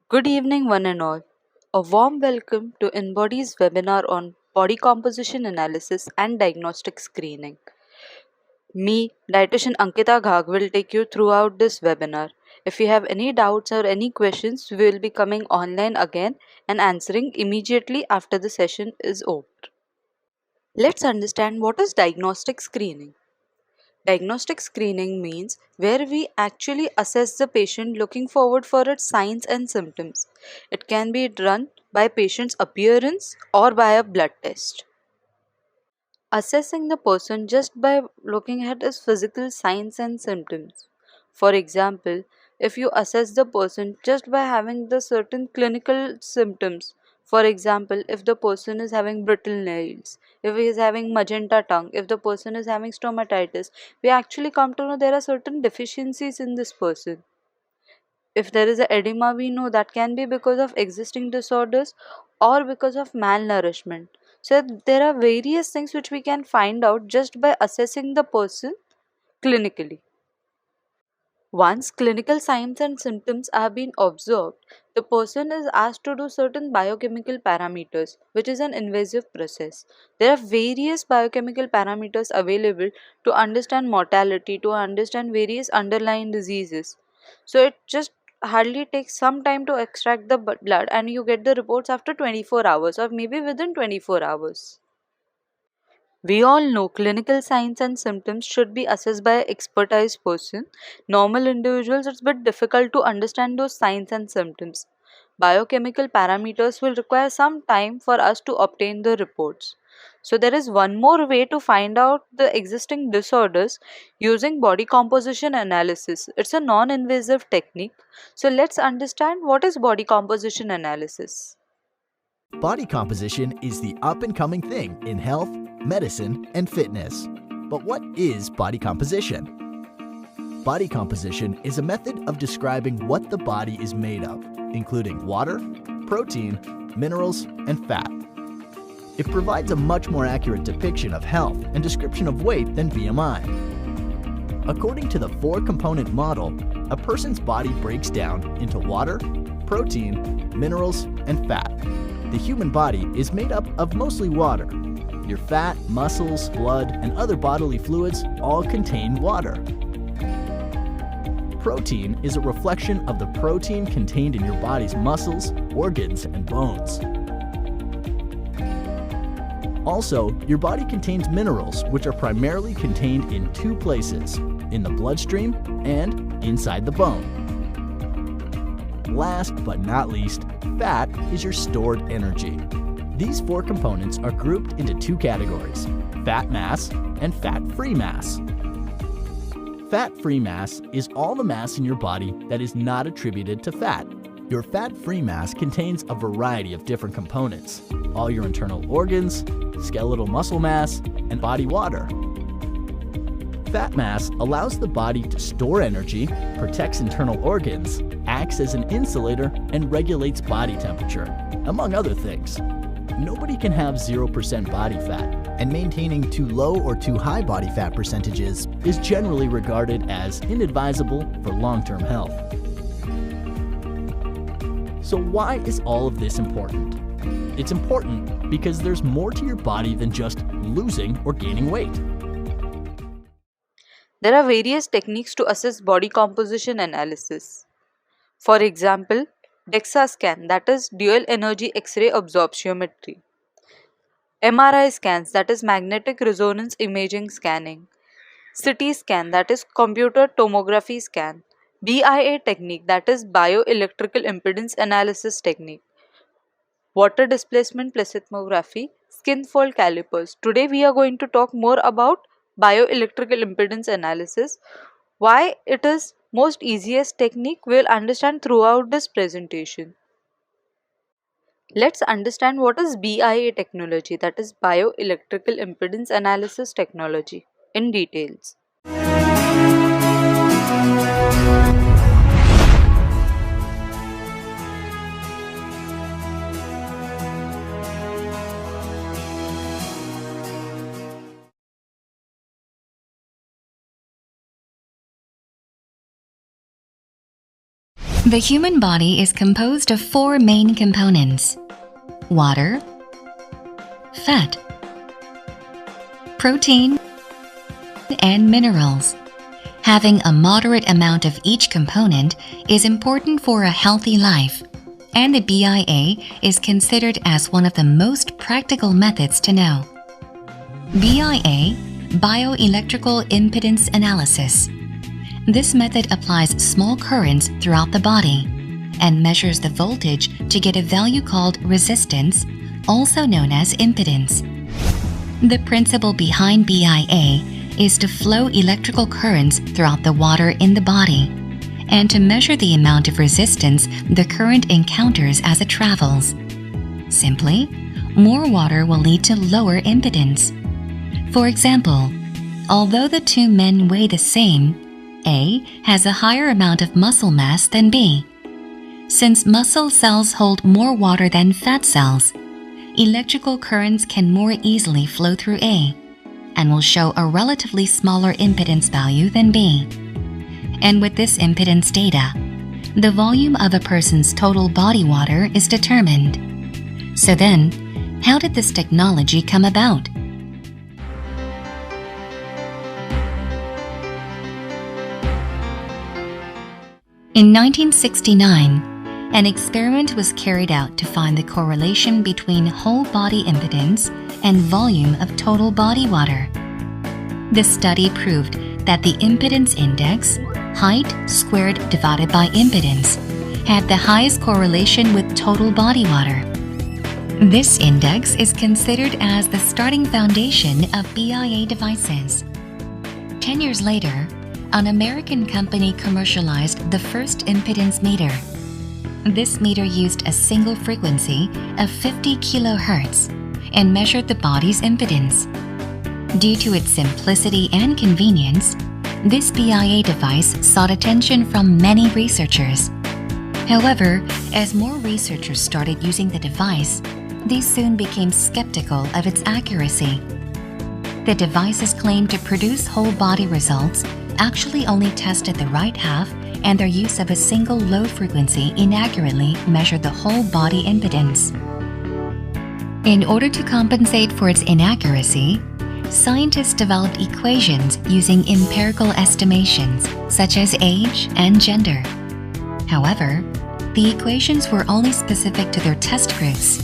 Good evening, one and all. A warm welcome to InBody's webinar on body composition analysis and diagnostic screening. Me, dietitian Ankita Ghag, will take you throughout this webinar. If you have any doubts or any questions, we will be coming online again and answering immediately after the session is over. Let's understand what is diagnostic screening. Diagnostic screening means where we actually assess the patient looking forward for its signs and symptoms. It can be done by patient's appearance or by a blood test. Assessing the person just by looking at his physical signs and symptoms. For example, if you assess the person just by having the certain clinical symptoms, for example, if the person is having brittle nails, if he is having magenta tongue, if the person is having stomatitis, we actually come to know there are certain deficiencies in this person. If there is a edema, we know that can be because of existing disorders or because of malnourishment. So there are various things which we can find out just by assessing the person clinically. Once clinical signs and symptoms have been observed, the person is asked to do certain biochemical parameters, which is an invasive process. There are various biochemical parameters available to understand mortality, to understand various underlying diseases. So it just hardly takes some time to extract the blood, and you get the reports after 24 hours or maybe within 24 hours. We all know clinical signs and symptoms should be assessed by an expertise person. Normal individuals, it's a bit difficult to understand those signs and symptoms. Biochemical parameters will require some time for us to obtain the reports. So, there is one more way to find out the existing disorders using body composition analysis. It's a non invasive technique. So, let's understand what is body composition analysis. Body composition is the up-and-coming thing in health, medicine, and fitness. But what is body composition? Body composition is a method of describing what the body is made of, including water, protein, minerals, and fat. It provides a much more accurate depiction of health and description of weight than BMI. According to the four-component model, a person's body breaks down into water, protein, minerals, and fat. The human body is made up of mostly water. Your fat, muscles, blood, and other bodily fluids all contain water. Protein is a reflection of the protein contained in your body's muscles, organs, and bones. Also, your body contains minerals, which are primarily contained in two places, in the bloodstream and inside the bone. Last but not least, fat is your stored energy. These four components are grouped into two categories, fat mass and fat-free mass. Fat-free mass is all the mass in your body that is not attributed to fat. Your fat-free mass contains a variety of different components, all your internal organs, skeletal muscle mass, and body water. Fat mass allows the body to store energy, protects internal organs, acts as an insulator, and regulates body temperature, among other things. Nobody can have 0% body fat, and maintaining too low or too high body fat percentages is generally regarded as inadvisable for long-term health. So why is all of this important? It's important because there's more to your body than just losing or gaining weight. There are various techniques to assess body composition analysis. For example, DEXA scan, that is dual energy X-ray absorptiometry. MRI scans, that is magnetic resonance imaging scanning. CT scan, that is computer tomography scan. BIA technique, that is bioelectrical impedance analysis technique. Water displacement plethysmography, skin fold calipers. Today we are going to talk more about bioelectrical impedance analysis. Why it is most easiest technique we will understand throughout this presentation. Let's understand what is BIA technology, that is bioelectrical impedance analysis technology, in details. The human body is composed of 4 main components: water, fat, protein, and minerals. Having a moderate amount of each component is important for a healthy life, and the BIA is considered as one of the most practical methods to know. BIA, Bioelectrical Impedance Analysis. This method applies small currents throughout the body and measures the voltage to get a value called resistance, also known as impedance. The principle behind BIA is to flow electrical currents throughout the water in the body and to measure the amount of resistance the current encounters as it travels. Simply, more water will lead to lower impedance. For example, although the 2 men weigh the same, A has a higher amount of muscle mass than B. Since muscle cells hold more water than fat cells, electrical currents can more easily flow through A and will show a relatively smaller impedance value than B. And with this impedance data, the volume of a person's total body water is determined. So then, how did this technology come about? In 1969, an experiment was carried out to find the correlation between whole body impedance and volume of total body water. The study proved that the impedance index, height squared divided by impedance, had the highest correlation with total body water. This index is considered as the starting foundation of BIA devices. 10 years later, an American company commercialized the first impedance meter. This meter used a single frequency of 50 kilohertz and measured the body's impedance. Due to its simplicity and convenience, this BIA device sought attention from many researchers. However, as more researchers started using the device, they soon became skeptical of its accuracy. The device's claim to produce whole body results actually only tested the right half, and their use of a single low frequency inaccurately measured the whole body impedance. In order to compensate for its inaccuracy, scientists developed equations using empirical estimations such as age and gender. However, the equations were only specific to their test groups,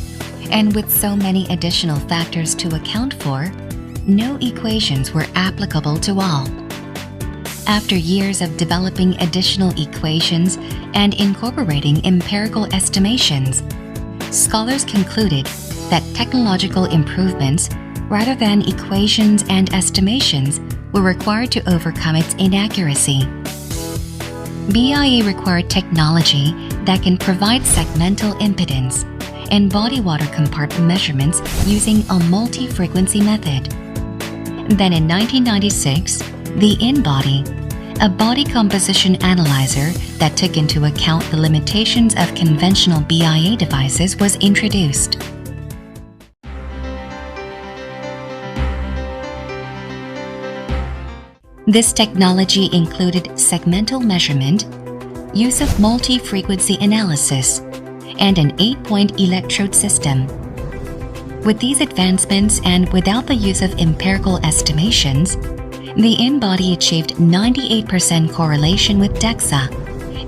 and with so many additional factors to account for, no equations were applicable to all. After years of developing additional equations and incorporating empirical estimations, scholars concluded that technological improvements, rather than equations and estimations, were required to overcome its inaccuracy. BIA required technology that can provide segmental impedance and body water compartment measurements using a multi-frequency method. Then in 1996, the InBody, a body composition analyzer that took into account the limitations of conventional BIA devices, was introduced. This technology included segmental measurement, use of multi-frequency analysis, and an 8-point electrode system. With these advancements and without the use of empirical estimations, the InBody achieved 98% correlation with DEXA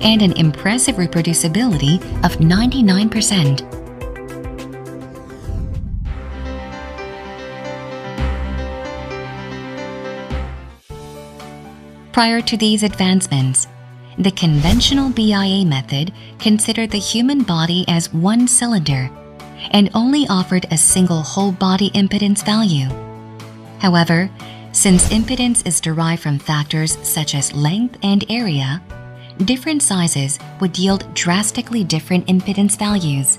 and an impressive reproducibility of 99%. Prior to these advancements, the conventional BIA method considered the human body as one cylinder and only offered a single whole body impedance value. However, since impedance is derived from factors such as length and area, different sizes would yield drastically different impedance values.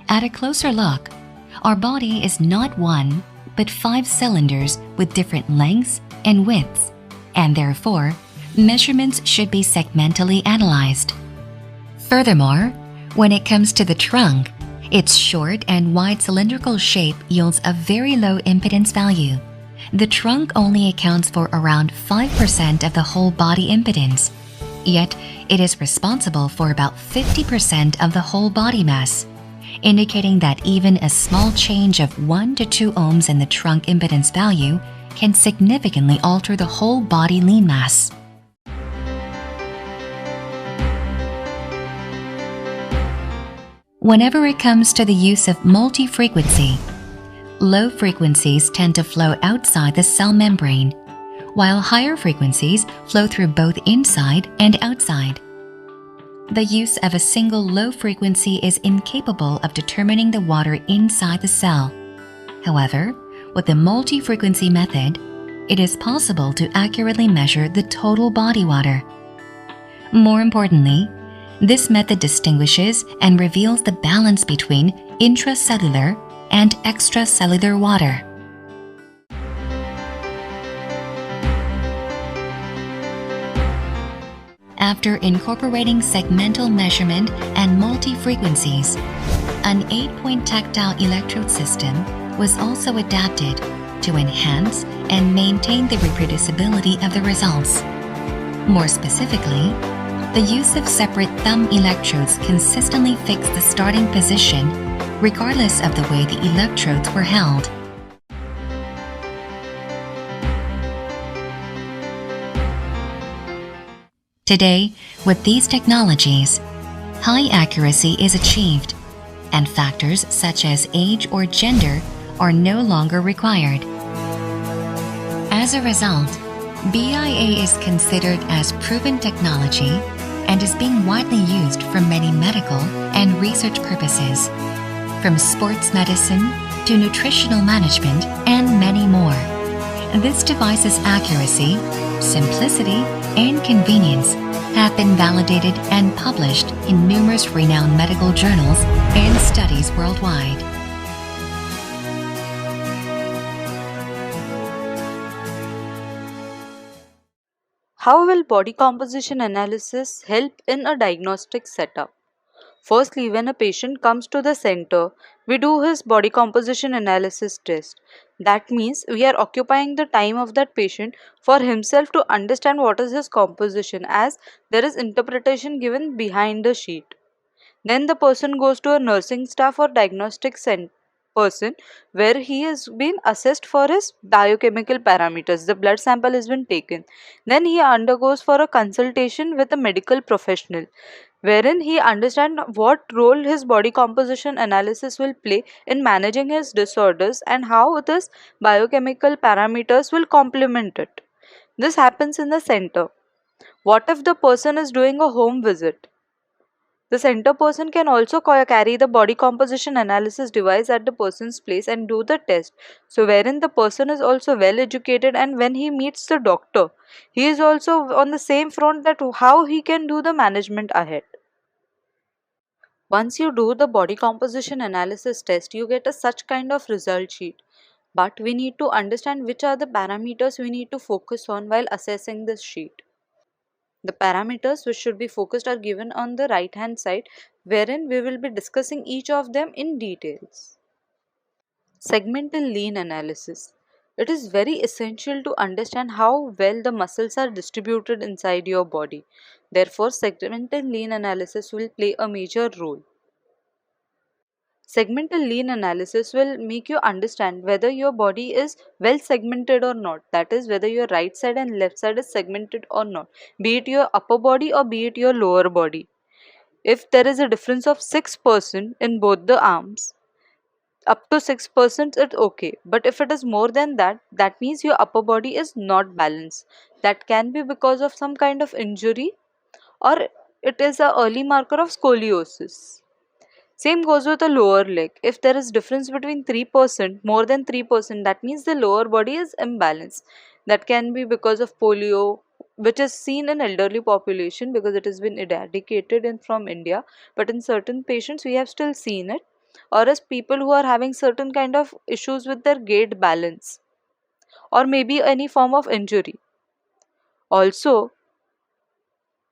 At a closer look, our body is not one, but 5 cylinders with different lengths and widths, and therefore, measurements should be segmentally analyzed. Furthermore, when it comes to the trunk, its short and wide cylindrical shape yields a very low impedance value. The trunk only accounts for around 5% of the whole body impedance, yet it is responsible for about 50% of the whole body mass, indicating that even a small change of 1 to 2 ohms in the trunk impedance value can significantly alter the whole body lean mass. Whenever it comes to the use of multi-frequency, low frequencies tend to flow outside the cell membrane, while higher frequencies flow through both inside and outside. The use of a single low frequency is incapable of determining the water inside the cell. However, with the multi-frequency method, it is possible to accurately measure the total body water. More importantly, this method distinguishes and reveals the balance between intracellular and extracellular water. After incorporating segmental measurement and multi-frequencies, an 8-point tactile electrode system was also adapted to enhance and maintain the reproducibility of the results. More specifically, the use of separate thumb electrodes consistently fixed the starting position regardless of the way the electrodes were held. Today, with these technologies, high accuracy is achieved, and factors such as age or gender are no longer required. As a result, BIA is considered as proven technology and is being widely used for many medical and research purposes, from sports medicine to nutritional management and many more. This device's accuracy, simplicity, and convenience have been validated and published in numerous renowned medical journals and studies worldwide. How will body composition analysis help in a diagnostic setup? Firstly, when a patient comes to the center, we do his body composition analysis test. That means we are occupying the time of that patient for himself to understand what is his composition, as there is interpretation given behind the sheet. Then the person goes to a nursing staff or diagnostic person where he has been assessed for his biochemical parameters. The blood sample has been taken. Then he undergoes for a consultation with a medical professional wherein he understands what role his body composition analysis will play in managing his disorders and how this biochemical parameters will complement it. This happens in the center. What if the person is doing a home visit? The center person can also carry the body composition analysis device at the person's place and do the test. So, wherein the person is also well educated, and when he meets the doctor, he is also on the same front that how he can do the management ahead. Once you do the body composition analysis test, you get a such kind of result sheet. But we need to understand which are the parameters we need to focus on while assessing this sheet. The parameters which should be focused are given on the right hand side, wherein we will be discussing each of them in details. Segmental lean analysis. It is very essential to understand how well the muscles are distributed inside your body. Therefore, segmental lean analysis will play a major role. Segmental lean analysis will make you understand whether your body is well segmented or not. That is, whether your right side and left side is segmented or not, be it your upper body or be it your lower body. If there is a difference of 6% in both the arms, up to 6% it's okay. But if it is more than that, that means your upper body is not balanced. That can be because of some kind of injury, or it is a early marker of scoliosis. Same goes with the lower leg. If there is difference between 3%, more than 3%, that means the lower body is imbalanced. That can be because of polio, which is seen in elderly population because it has been eradicated from India. But in certain patients, we have still seen it. Or as people who are having certain kind of issues with their gait balance, or maybe any form of injury. Also,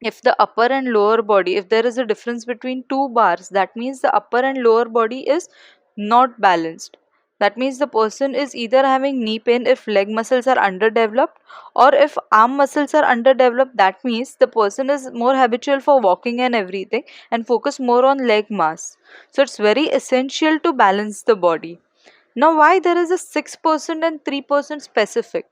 if the upper and lower body, if there is a difference between two bars, that means the upper and lower body is not balanced. That means the person is either having knee pain if leg muscles are underdeveloped, or if arm muscles are underdeveloped, that means the person is more habitual for walking and everything and focus more on leg mass. So it's very essential to balance the body. Now, why there is a 6% and 3% specific?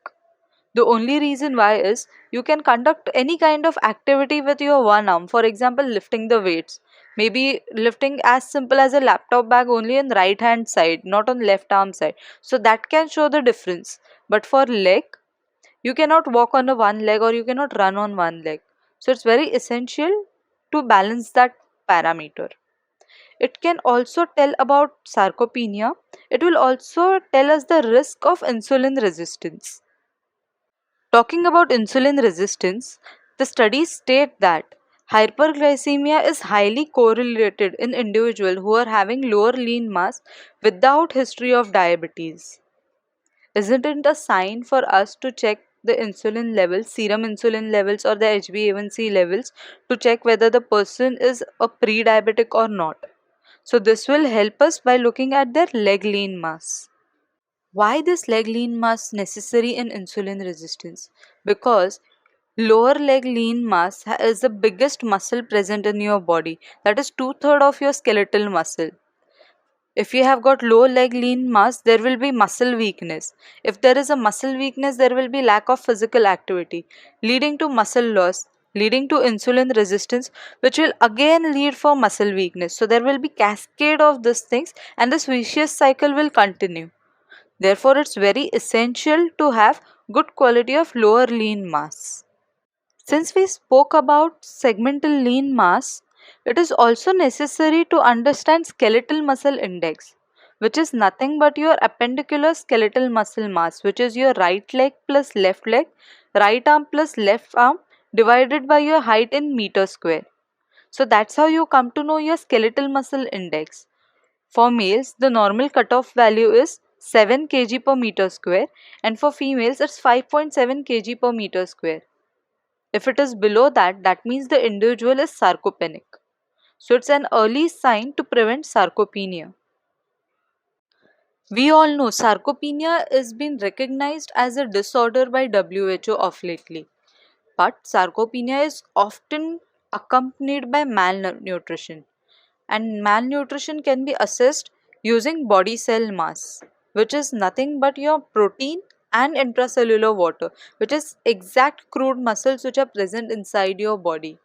The only reason why is you can conduct any kind of activity with your one arm. For example, lifting the weights. Maybe lifting as simple as a laptop bag only on right hand side, not on left arm side. So that can show the difference. But for leg, you cannot walk on a one leg or you cannot run on one leg. So it's very essential to balance that parameter. It can also tell about sarcopenia. It will also tell us the risk of insulin resistance. Talking about insulin resistance, the studies state that hyperglycemia is highly correlated in individuals who are having lower lean mass without history of diabetes. Isn't it a sign for us to check the insulin levels, serum insulin levels or the HbA1c levels to check whether the person is a pre-diabetic or not? So this will help us by looking at their leg lean mass. Why this leg lean mass necessary in insulin resistance? Because lower leg lean mass is the biggest muscle present in your body. That is two-thirds of your skeletal muscle. If you have got low leg lean mass, there will be muscle weakness. If there is a muscle weakness, there will be lack of physical activity, leading to muscle loss, leading to insulin resistance, which will again lead for muscle weakness. So there will be cascade of these things and this vicious cycle will continue. Therefore, it's very essential to have good quality of lower lean mass. Since we spoke about segmental lean mass, it is also necessary to understand skeletal muscle index, which is nothing but your appendicular skeletal muscle mass, which is your right leg plus left leg, right arm plus left arm divided by your height in meter square. So that's how you come to know your skeletal muscle index. For males, the normal cutoff value is 7 kg per meter square, and for females, it's 5.7 kg per meter square. If it is below that, that means the individual is sarcopenic. So it's an early sign to prevent sarcopenia. We all know sarcopenia is being recognized as a disorder by WHO of lately. But sarcopenia is often accompanied by malnutrition. And malnutrition can be assessed using body cell mass, which is nothing but your protein and intracellular water, which is exact crude muscles which are present inside your body.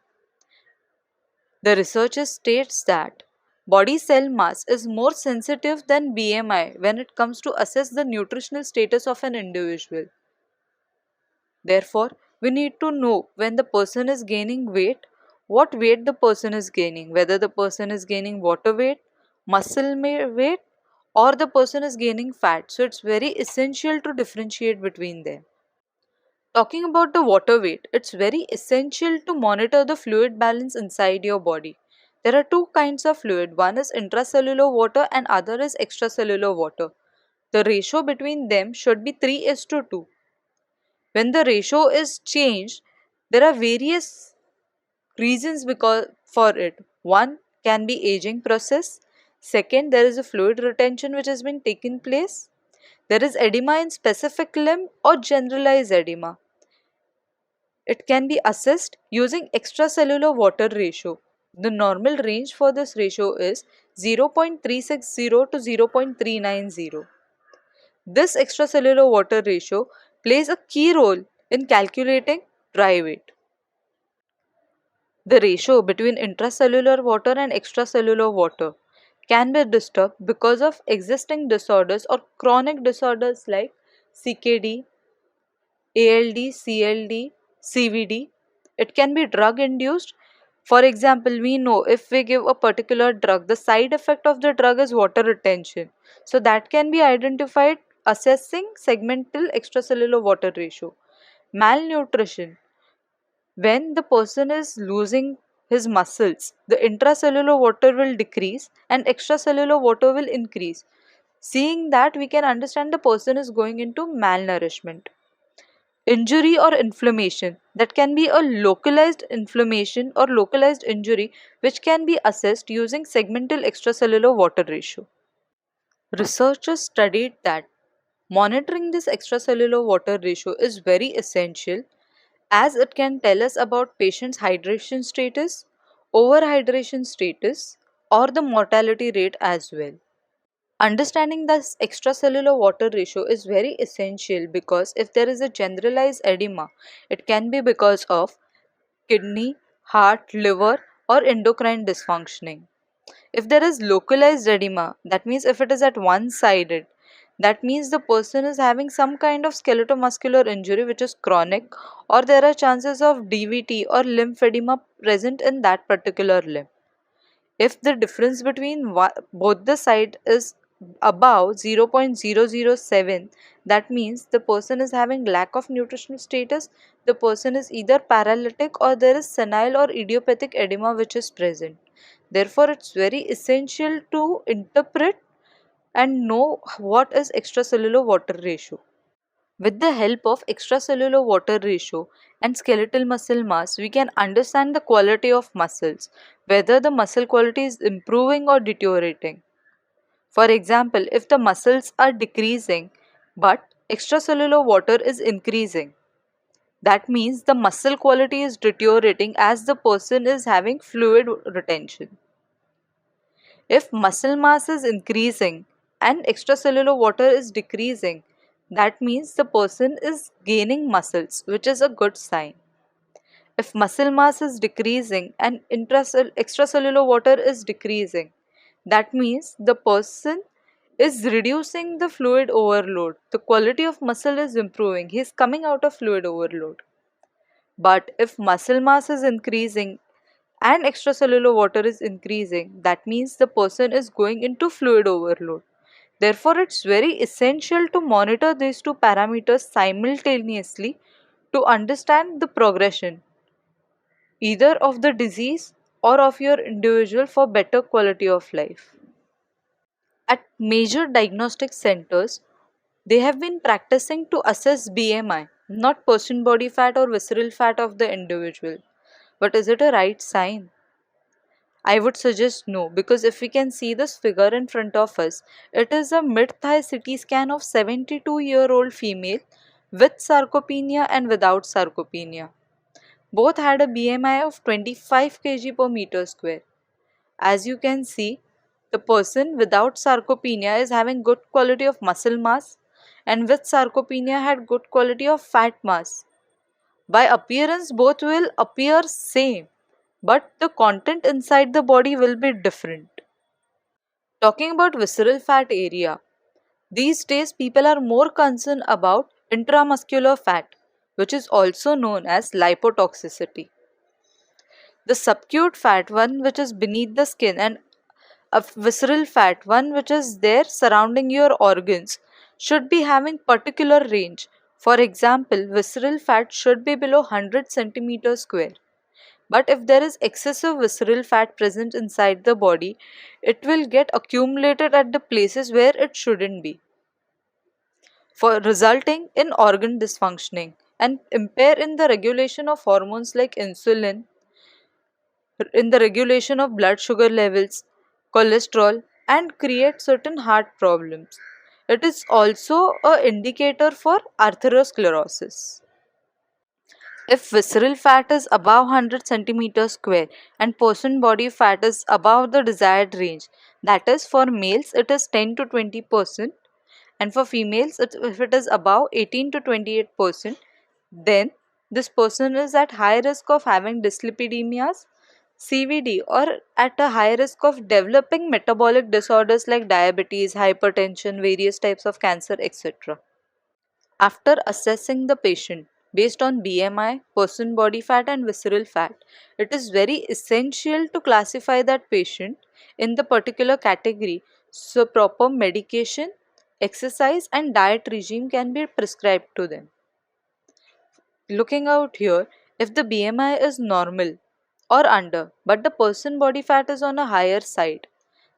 The researcher states that body cell mass is more sensitive than BMI when it comes to assess the nutritional status of an individual. Therefore, we need to know when the person is gaining weight, what weight the person is gaining, whether the person is gaining water weight, weight, or the person is gaining fat. So it's very essential to differentiate between them. Talking about the water weight, it's very essential to monitor the fluid balance inside your body. There are two kinds of fluid. One is intracellular water and other is extracellular water. The ratio between them should be 3:2. When the ratio is changed, there are various reasons for it. One can be aging process. Second, there is a fluid retention which has been taken place. There is edema in specific limb or generalized edema. It can be assessed using extracellular water ratio. The normal range for this ratio is 0.360 to 0.390. This extracellular water ratio plays a key role in calculating dry weight. The ratio between intracellular water and extracellular water can be disturbed because of existing disorders or chronic disorders like CKD, ALD, CLD, CVD. It can be drug induced. For example, we know if we give a particular drug, the side effect of the drug is water retention. So that can be identified assessing segmental extracellular water ratio. Malnutrition. When the person is losing his muscles, the intracellular water will decrease and extracellular water will increase. Seeing that, we can understand the person is going into malnourishment. Injury or inflammation, that can be a localized inflammation or localized injury which can be assessed using segmental extracellular water ratio. Researchers studied that monitoring this extracellular water ratio is very essential as it can tell us about patient's hydration status, overhydration status, or the mortality rate as well. Understanding this extracellular water ratio is very essential because if there is a generalized edema, it can be because of kidney, heart, liver, or endocrine dysfunctioning. If there is localized edema, that means if it is at one sided, that means the person is having some kind of skeletal-muscular injury which is chronic, or there are chances of DVT or lymphedema present in that particular limb. If the difference between both the side is above 0.007, that means the person is having lack of nutritional status, the person is either paralytic or there is senile or idiopathic edema which is present. Therefore, it's very essential to interpret and know what is extracellular water ratio. With the help of extracellular water ratio and skeletal muscle mass, we can understand the quality of muscles, whether the muscle quality is improving or deteriorating. For example, if the muscles are decreasing but extracellular water is increasing, that means the muscle quality is deteriorating as the person is having fluid retention. If muscle mass is increasing and extracellular water is decreasing, that means the person is gaining muscles, which is a good sign. If muscle mass is decreasing and extracellular water is decreasing, that means the person is reducing the fluid overload. The quality of muscle is improving. He is coming out of fluid overload. But if muscle mass is increasing and extracellular water is increasing, that means the person is going into fluid overload. Therefore, it's very essential to monitor these two parameters simultaneously to understand the progression either of the disease or of your individual for better quality of life. At major diagnostic centers, they have been practicing to assess BMI, not percent body fat or visceral fat of the individual. But is it a right sign? I would suggest no, because if we can see this figure in front of us, it is a mid-thigh CT scan of 72-year-old female with sarcopenia and without sarcopenia. Both had a BMI of 25 kg per meter square. As you can see, the person without sarcopenia is having good quality of muscle mass and with sarcopenia had good quality of fat mass. By appearance, both will appear same, but the content inside the body will be different. Talking about visceral fat area, these days people are more concerned about intramuscular fat, which is also known as lipotoxicity. The subcute fat, one which is beneath the skin, and a visceral fat, one which is there surrounding your organs, should be having particular range. For example, visceral fat should be below 100 centimeters square. But if there is excessive visceral fat present inside the body, it will get accumulated at the places where it shouldn't be, for resulting in organ dysfunctioning and impair in the regulation of hormones like insulin, in the regulation of blood sugar levels, cholesterol, and create certain heart problems. It is also an indicator for atherosclerosis. If visceral fat is above 100 centimeters square and person body fat is above the desired range, that is for males it is 10 to 20% and for females if it is above 18 to 28%, then this person is at high risk of having dyslipidemias, CVD, or at a high risk of developing metabolic disorders like diabetes, hypertension, various types of cancer, etc. After assessing the patient based on BMI, person body fat, and visceral fat, it is very essential to classify that patient in the particular category so proper medication, exercise, and diet regime can be prescribed to them. Looking out here, if the BMI is normal or under, but the person body fat is on a higher side,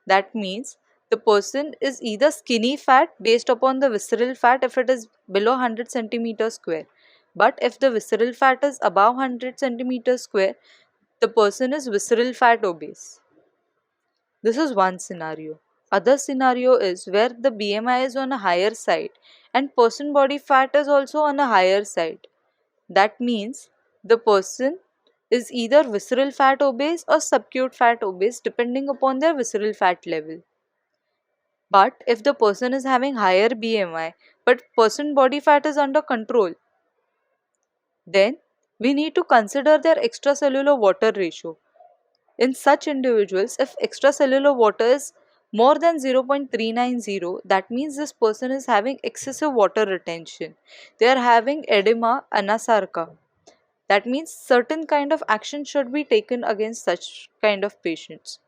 that means the person is either skinny fat based upon the visceral fat if it is below 100 centimeters square. But if the visceral fat is above 100 centimeters square, the person is visceral fat obese. This is one scenario. Other scenario is where the BMI is on a higher side and person body fat is also on a higher side. That means the person is either visceral fat obese or subacute fat obese depending upon their visceral fat level. But if the person is having higher BMI but person body fat is under control, then we need to consider their extracellular water ratio. In such individuals, if extracellular water is more than 0.390, that means this person is having excessive water retention. They are having edema anasarca. That means certain kind of action should be taken against such kind of patients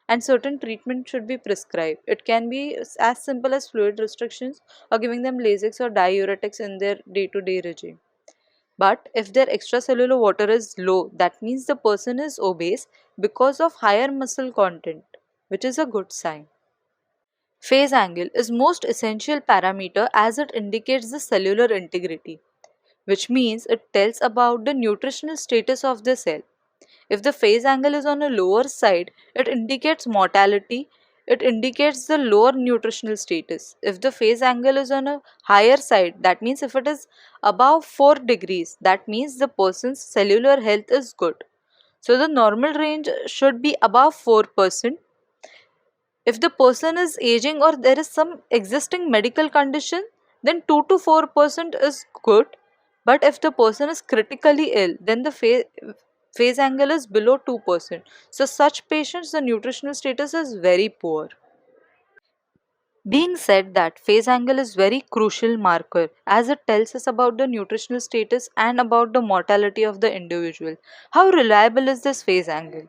and certain treatment should be prescribed. It can be as simple as fluid restrictions or giving them Lasix or diuretics in their day-to-day regime. But if their extracellular water is low, that means the person is obese because of higher muscle content, which is a good sign. Phase angle is most essential parameter as it indicates the cellular integrity, which means it tells about the nutritional status of the cell. If the phase angle is on a lower side, it indicates mortality, it indicates the lower nutritional status. If the phase angle is on a higher side, that means if it is above 4 degrees, that means the person's cellular health is good. So the normal range should be above 4%. If the person is aging or there is some existing medical condition, then 2 to 4% is good. But if the person is critically ill, then the phase angle is below 2%. So such patients, the nutritional status is very poor. Being said that phase angle is very crucial marker as it tells us about the nutritional status and about the mortality of the individual. How reliable is this phase angle?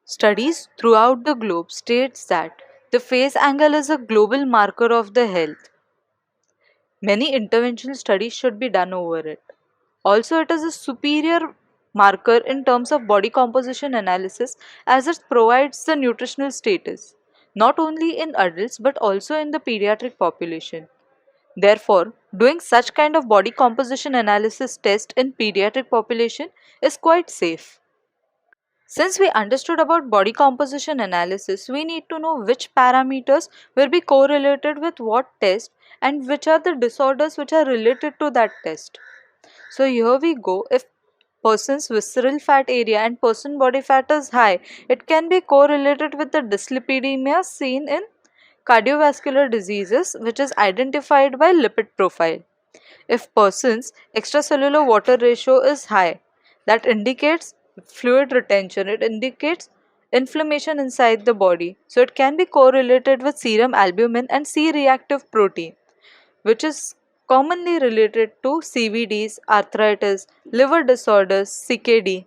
Studies throughout the globe states that the phase angle is a global marker of the health. Many interventional studies should be done over it. Also, it is a superior marker in terms of body composition analysis as it provides the nutritional status, not only in adults but also in the pediatric population. Therefore, doing such kind of body composition analysis test in pediatric population is quite safe. Since we understood about body composition analysis, we need to know which parameters will be correlated with what test and which are the disorders which are related to that test. So here we go. If person's visceral fat area and person body fat is high, it can be correlated with the dyslipidemia seen in cardiovascular diseases which is identified by lipid profile. If person's extracellular water ratio is high, that indicates fluid retention, it indicates inflammation inside the body. So it can be correlated with serum albumin and C-reactive protein, which is commonly related to CVDs, arthritis, liver disorders, CKD.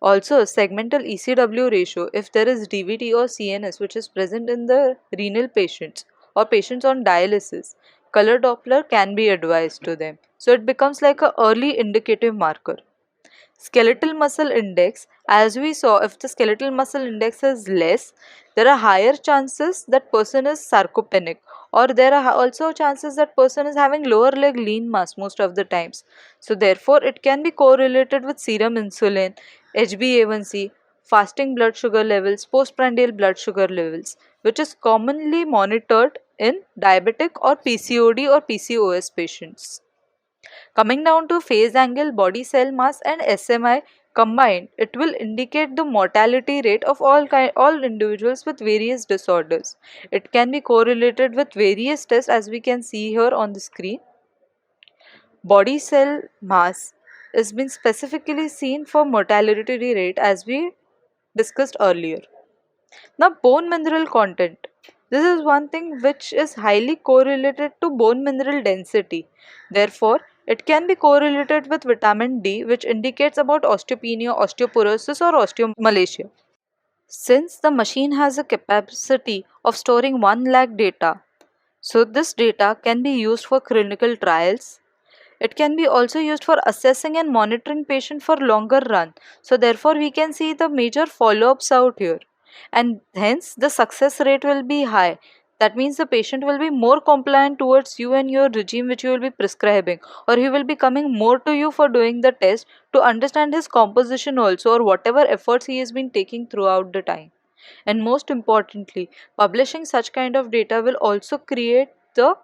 Also, segmental ECW ratio, if there is DVT or CNS which is present in the renal patients or patients on dialysis, color Doppler can be advised to them. So it becomes like an early indicative marker. Skeletal muscle index, as we saw, if the skeletal muscle index is less, there are higher chances that person is sarcopenic, or there are also chances that person is having lower leg lean mass most of the times. So therefore it can be correlated with serum insulin, HbA1c, fasting blood sugar levels, postprandial blood sugar levels, which is commonly monitored in diabetic or PCOD or PCOS patients. Coming down to phase angle, body cell mass and SMI combined, it will indicate the mortality rate of all individuals with various disorders. It can be correlated with various tests as we can see here on the screen. Body cell mass has been specifically seen for mortality rate as we discussed earlier. Now, bone mineral content. This is one thing which is highly correlated to bone mineral density. Therefore, it can be correlated with vitamin D, which indicates about osteopenia, osteoporosis, or osteomalacia. Since the machine has a capacity of storing 1 lakh data, so this data can be used for clinical trials. It can be also used for assessing and monitoring patient for longer run. So therefore we can see the major follow-ups out here, and hence the success rate will be high. That means the patient will be more compliant towards you and your regime which you will be prescribing, or he will be coming more to you for doing the test to understand his composition also, or whatever efforts he has been taking throughout the time. And most importantly, publishing such kind of data will also create the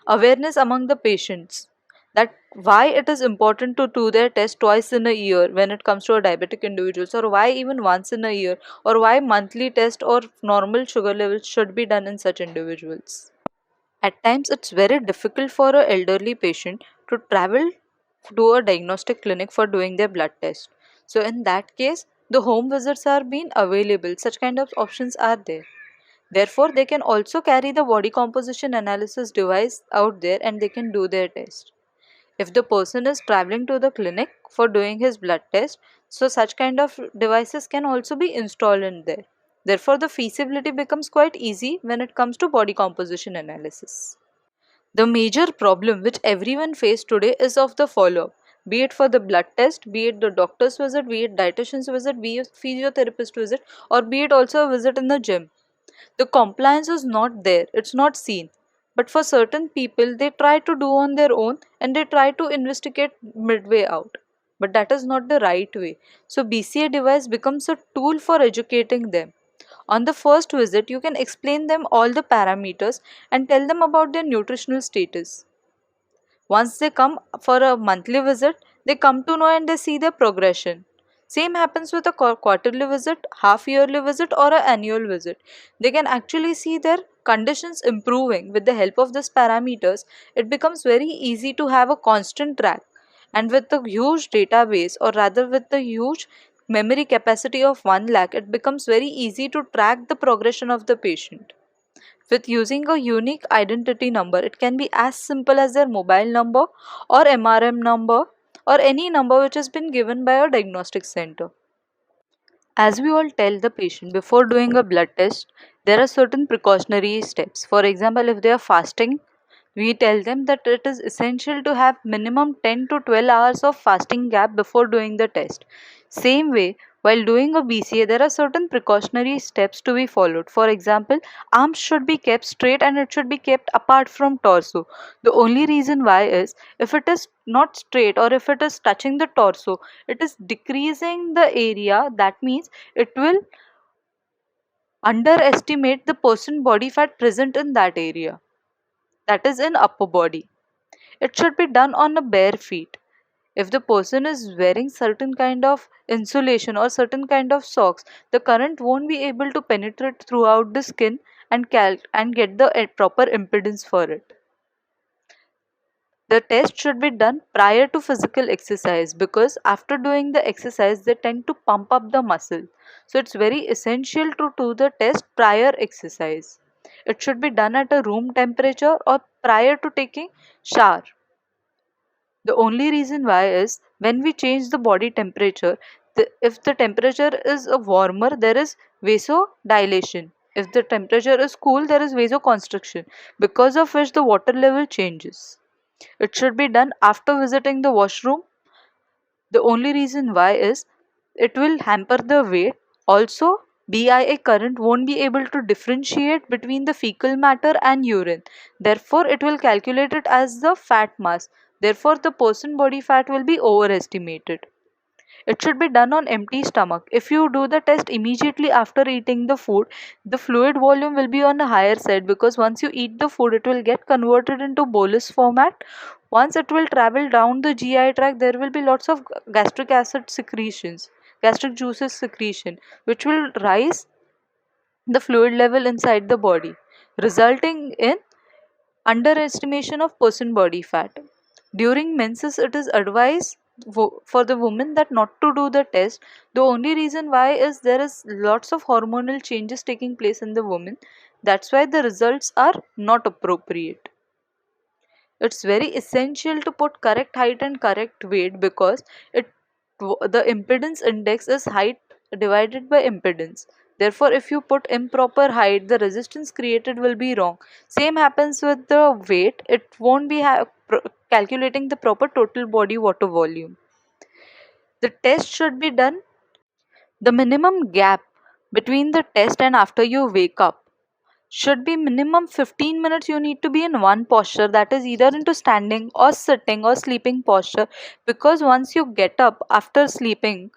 awareness among the patients that why it is important to do their test twice in a year when it comes to a diabetic individuals, or why even once in a year, or why monthly test or normal sugar levels should be done in such individuals. At times it's very difficult for an elderly patient to travel to a diagnostic clinic for doing their blood test. So in that case, the home visits are being available. Such kind of options are there. Therefore, they can also carry the body composition analysis device out there and they can do their test. If the person is traveling to the clinic for doing his blood test, so such kind of devices can also be installed in there. Therefore, the feasibility becomes quite easy when it comes to body composition analysis. The major problem which everyone faces today is of the follow-up. Be it for the blood test, be it the doctor's visit, be it dietitian's visit, be it physiotherapist visit, or be it also a visit in the gym. The compliance is not there, it's not seen. But for certain people, they try to do on their own and they try to investigate midway out. But that is not the right way. So BCA device becomes a tool for educating them. On the first visit, you can explain them all the parameters and tell them about their nutritional status. Once they come for a monthly visit, they come to know and they see their progression. Same happens with a quarterly visit, half yearly visit, or an annual visit. They can actually see their conditions improving with the help of these parameters. It becomes very easy to have a constant track. And with the huge database, or rather with the huge memory capacity of 1 lakh, it becomes very easy to track the progression of the patient. With using a unique identity number, it can be as simple as their mobile number or MRM number or any number which has been given by a diagnostic center. As we all tell the patient before doing a blood test, there are certain precautionary steps. For example, if they are fasting, we tell them that it is essential to have minimum 10 to 12 hours of fasting gap before doing the test. Same way, while doing a BCA, there are certain precautionary steps to be followed. For example, arms should be kept straight and it should be kept apart from torso. The only reason why is if it is not straight or if it is touching the torso, it is decreasing the area. That means it will underestimate the person body fat present in that area, that is in upper body. It should be done on a bare feet. If the person is wearing certain kind of insulation or certain kind of socks, the current won't be able to penetrate throughout the skin and get the proper impedance for it. The test should be done prior to physical exercise because after doing the exercise they tend to pump up the muscle. So it's very essential to do the test prior exercise. It should be done at a room temperature or prior to taking shower. The only reason why is when we change the body temperature, if the temperature is a warmer, there is vasodilation. If the temperature is cool, there is vasoconstriction, because of which the water level changes. It should be done after visiting the washroom. The only reason why is it will hamper the weight. Also, BIA current won't be able to differentiate between the fecal matter and urine. Therefore, it will calculate it as the fat mass. Therefore, the person body fat will be overestimated. It should be done on empty stomach. If you do the test immediately after eating the food, the fluid volume will be on a higher side because once you eat the food, it will get converted into bolus format. Once it will travel down the GI tract, there will be lots of gastric acid secretions, gastric juices secretion, which will rise the fluid level inside the body, resulting in underestimation of person body fat. During menses, it is advised for the woman that not to do the test. The only reason why is there is lots of hormonal changes taking place in the woman. That's why the results are not appropriate. It's very essential to put correct height and correct weight because the impedance index is height divided by impedance. Therefore, if you put improper height, the resistance created will be wrong. Same happens with the weight. It won't be calculating the proper total body water volume. The test should be done. The minimum gap between the test and after you wake up should be minimum 15 minutes. You need to be in one posture, that is either into standing or sitting or sleeping posture, because once you get up after sleeping,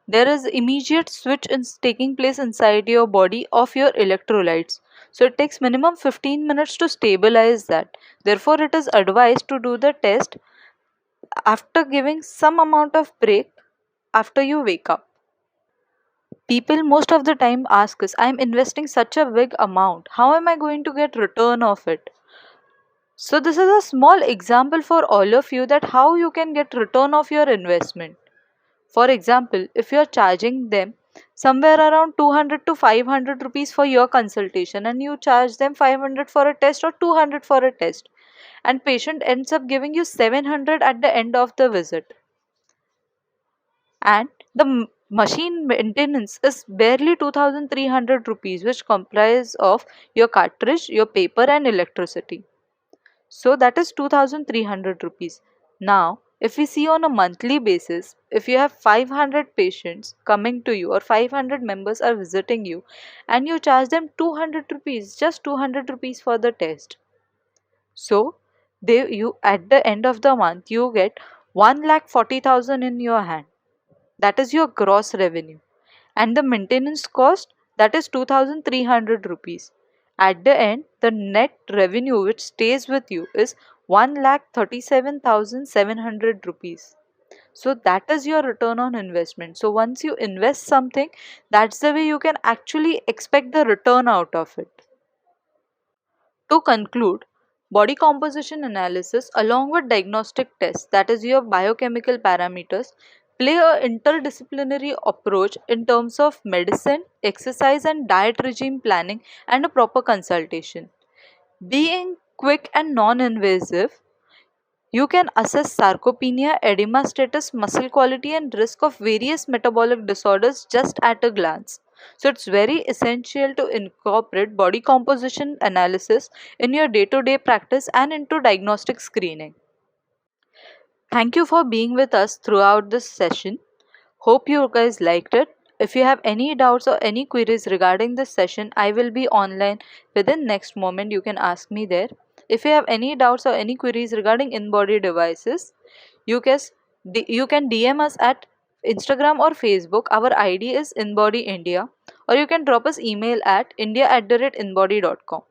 there is immediate switch is taking place inside your body of your electrolytes. So it takes minimum 15 minutes to stabilize that. Therefore, it is advised to do the test after giving some amount of break after you wake up. People most of the time ask us, I'm investing such a big amount. How am I going to get return of it? So this is a small example for all of you that how you can get return of your investment. For example, if you are charging them somewhere around 200 to 500 rupees for your consultation and you charge them 500 for a test or 200 for a test, and patient ends up giving you 700 at the end of the visit, and the machine maintenance is barely 2300 rupees, which comprise of your cartridge, your paper and electricity. So that is 2300 rupees. Now, if we see on a monthly basis, if you have 500 patients coming to you or 500 members are visiting you and you charge them 200 rupees, just 200 rupees for the test. So, you at the end of the month you get 1,40,000 in your hand. That is your gross revenue. And the maintenance cost, that is 2300 rupees. At the end, the net revenue which stays with you is 1,37,700 rupees. So that is your return on investment. So once you invest something, that's the way you can actually expect the return out of it. To conclude, body composition analysis along with diagnostic tests, that is your biochemical parameters, play a interdisciplinary approach in terms of medicine, exercise and diet regime planning and a proper consultation. Being quick and non-invasive, you can assess sarcopenia, edema status, muscle quality, and risk of various metabolic disorders just at a glance. So, it's very essential to incorporate body composition analysis in your day to day practice and into diagnostic screening. Thank you for being with us throughout this session. Hope you guys liked it. If you have any doubts or any queries regarding this session, I will be online within next moment. You can ask me there. If you have any doubts or any queries regarding in-body devices, you can you can DM us at Instagram or Facebook. Our ID is InBodyIndia, or you can drop us email at india@inbody.com.